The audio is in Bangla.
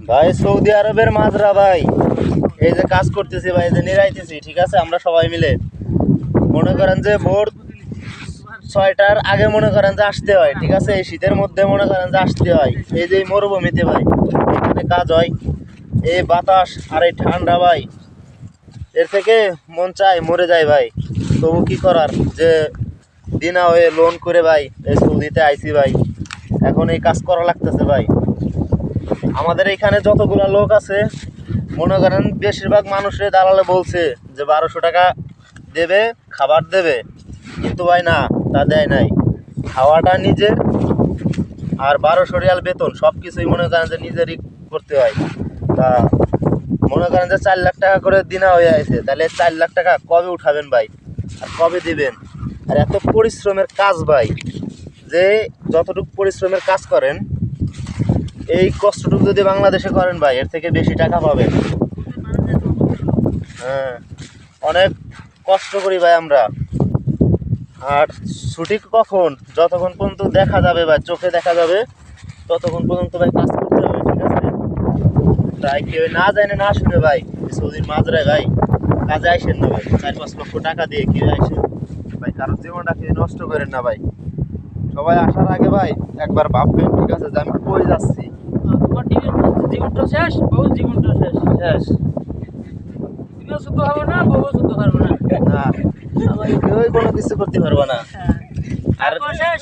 ভাই সৌদি আরবের মাজরা ভাই, এই যে কাজ করতেছি ভাই, এই যে নিরাইতেছি, ঠিক আছে। আমরা সবাই মিলে মনে করেন যে ভোর 6টার আগে মনে করেন যে আসতে হয়, ঠিক আছে। এই শীতের মধ্যে মনে করেন যে আসতে হয়, এই যে মরুভূমিতে ভাই এখানে কাজ হয়। এই বাতাস আর এই ঠান্ডা ভাই, এর থেকে মন চায় মরে যায় ভাই। তবু কি করার, যে দিনা হয়ে লোন করে ভাই এই সৌদিতে আইসি ভাই, এখন এই কাজ করা লাগতেছে ভাই। আমাদের এখানে যতগুলো লোক আছে মনে করেন বেশিরভাগ মানুষের দালালে বলছে যে 1200 টাকা দেবে, খাবার দেবে, কিন্তু ভাই না, তা দেয় নাই। খাওয়াটা নিজের, আর 1200 রিয়াল বেতন, সব কিছুই মনে করেন যে নিজেরই করতে হয়। তা মনে করেন যে 4 লাখ টাকা করে দিনা হয়ে আছে, তাহলে 4 লাখ টাকা কবে উঠাবেন ভাই, আর কবে দিবেন? আর এত পরিশ্রমের কাজ ভাই, যে যতটুকু পরিশ্রমের কাজ করেন, এই কষ্টটুকু যদি বাংলাদেশে করেন ভাই, এর থেকে বেশি টাকা পাবেন। হ্যাঁ, অনেক কষ্ট করি ভাই আমরা। আর ছুটি কখন, যতক্ষণ পর্যন্ত দেখা যাবে ভাই, চোখে দেখা যাবে, ততক্ষণ পর্যন্ত ভাই কাজ করতে হবে, ঠিক আছে। তাই কেউ না জানে না শুনে ভাই সৌদির মাজরায় ভাই কাজে আইসেন না ভাই। 4-5 লক্ষ টাকা দিয়ে কেউ আইসেন ভাই, কারোর জীবনটা কেউ নষ্ট করেন না ভাই। সবাই আসার আগে ভাই একবার ভাববেন, ঠিক আছে, যে আমি কই যাচ্ছি। তোমার জীবনটা শেষ, বউ জীবনটা শেষ। শেষ তুমিও শুদ্ধ হবে না, বউও শুদ্ধ পারবো না। না, কেউই কোনো কিছু করতে পারবো না। হ্যাঁ, আর শেষ।